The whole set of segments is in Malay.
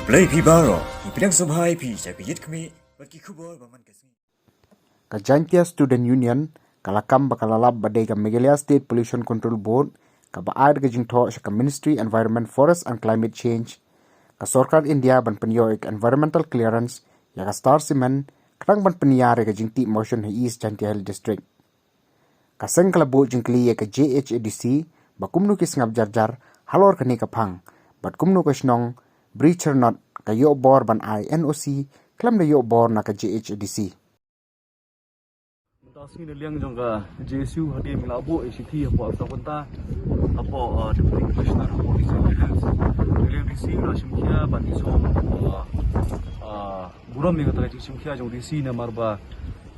Play Pibaro, Ipidang Subhai Pi, Sakit Kami, Baki Kubor, Baman Kasmi. Kajantia Student Union, Kalakam Bakalalab Badega Megalia State Pollution Control Board, Kabaad Gajingto, Shaka Ministry Environment, Forest and Climate Change, Kasorkar India Ban Penyoik Environmental Clearance, Yaga Star Cement, Krang Ban Penyare Gajingti Motion East Jantia Hill District. Kaseng Kalabo Jingkli Yaka JHADC, Bakumnu Kisngab Jarjar, Halor Kani Kapang, Bat Kumnu Kashnong, Breacher Not, Kayo Bor Ban INOC, Klam na Yo Bor na ka JHADC. Tasmi na liang jangka JSU hadi milabo ACT apo Arsakunta apo Deputy Commissioner of Police and Health liang DC na simkia ban iso buram ni kata simkia jong DC na marba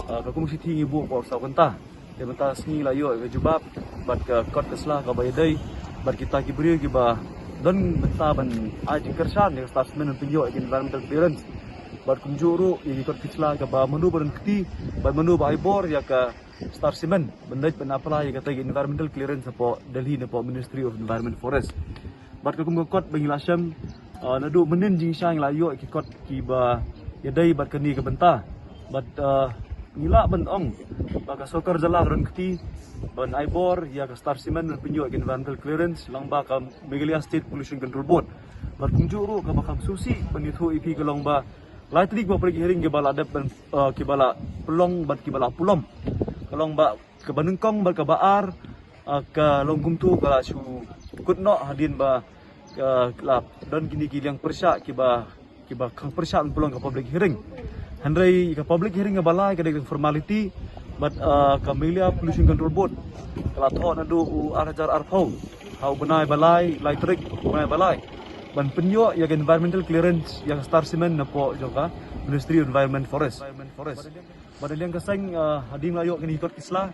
kakum city ibu apo Arsakunta de banta sni layo ke jubab bat ka kot keslah ka baydai bat kita kibri ki ba don banta ban ajing kersan ni statement pinjo environmental clearance bat kunjuru yang ikut kislah ke ba menu berhenti bat menu ba ibor ya ke Star Cement benda penapala ya kata environmental clearance apo Delhi na po Ministry of Environment Forest bat kakum kot bangilasam nadu menen jing sang layo ikot ki ba ya dai bat kani ke benta bat ngila ban ong ba ka sokar jala berhenti ban ibor ya ke Star Cement penjo environmental clearance lang ba ka Meghalaya State Pollution Control Board bat kunjuru ka bakam susi penithu ipi gelong ba lai tadi gua pergi hearing ke bala adab ke bala pelong bat ke bala pulom kalong ba ke banengkong bat ke baar ke longgum tu kala su kutno hadin ba la dan kini yang persya ke ba kang persya pelong ke public hearing handrai ke public hearing ke bala ke formality bat ke Meghalaya Pollution Control Board kala tho nadu arajar arfau hau benai balai lai trik benai balai ban penyo ya environmental clearance yang Star Cement na po joka Ministry of Environment Forest badal yang kasang hading layo kini ikut kislah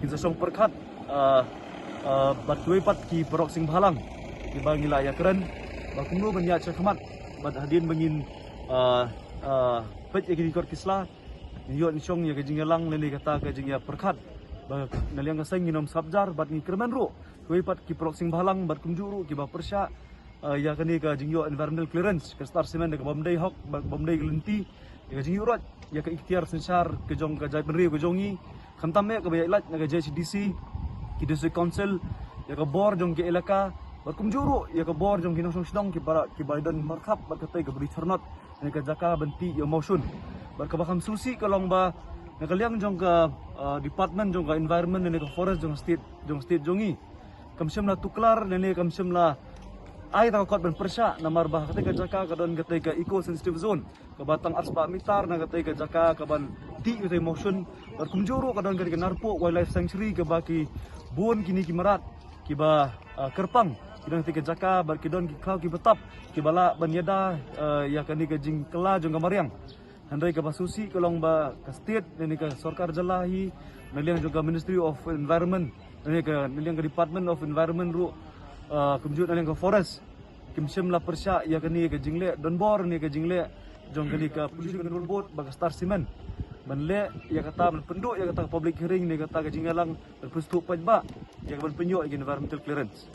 kinsa song perkat bat pat ki perok sing balang di bangila ya keren bakunglo banya cakmat bat hadin bangin pet ya kini ikut kislah yo nisong ya kajingalang neli kata kajing ya perkat naliang kasang nginom sabjar bat ni kerman ro pat ki perok sing balang bat kunjuru ki ba persya ya kani ka jingyo environmental clearance ke Star Cement ke Bomdai Hok Bomdai Gelenti ya jingyo rat ya ke ikhtiar sensar ke jong ka Jai Penri ke jongi khantam me ke baylat na ke JCDC ki district council ya ke bor jong ke elaka bakum juru ya ke bor jong kinong sedang ki para ki baidan markap bat katai ke beri cernot ne ke jaka benti ya motion bat ke bakam susi kalong ba na kaliang jong ka department jong ka environment ne ke forest jong state jongi kamsem la tuklar ne kamsem la ai ta kot ben persya namar bah ketika jaka kadon ketika eco sensitive zone ke batang arspa mitar na ketika jaka kaban ti utai motion bar kumjuru kadon ketika narpo wildlife sanctuary ke baki bon kini kimarat ki ba kerpang kidon ketika jaka bar kidon ki kau ki betap ki bala banyada ya kani ke jing kela jong kamariang handai ke basusi kolong ba ke state ni ke sarkar jalahi naliang juga Ministry of Environment ni ke naliang ke Department of Environment ru kumjut naliang ke forest kimsem la persya ya kani ke jingle donbor ni ke jingle jong kani ke Pollution Control Board bag Star Cement banle ya kata penduk ya kata public hearing ni kata ke jingalang perpustu pajba ya ban penyo environmental clearance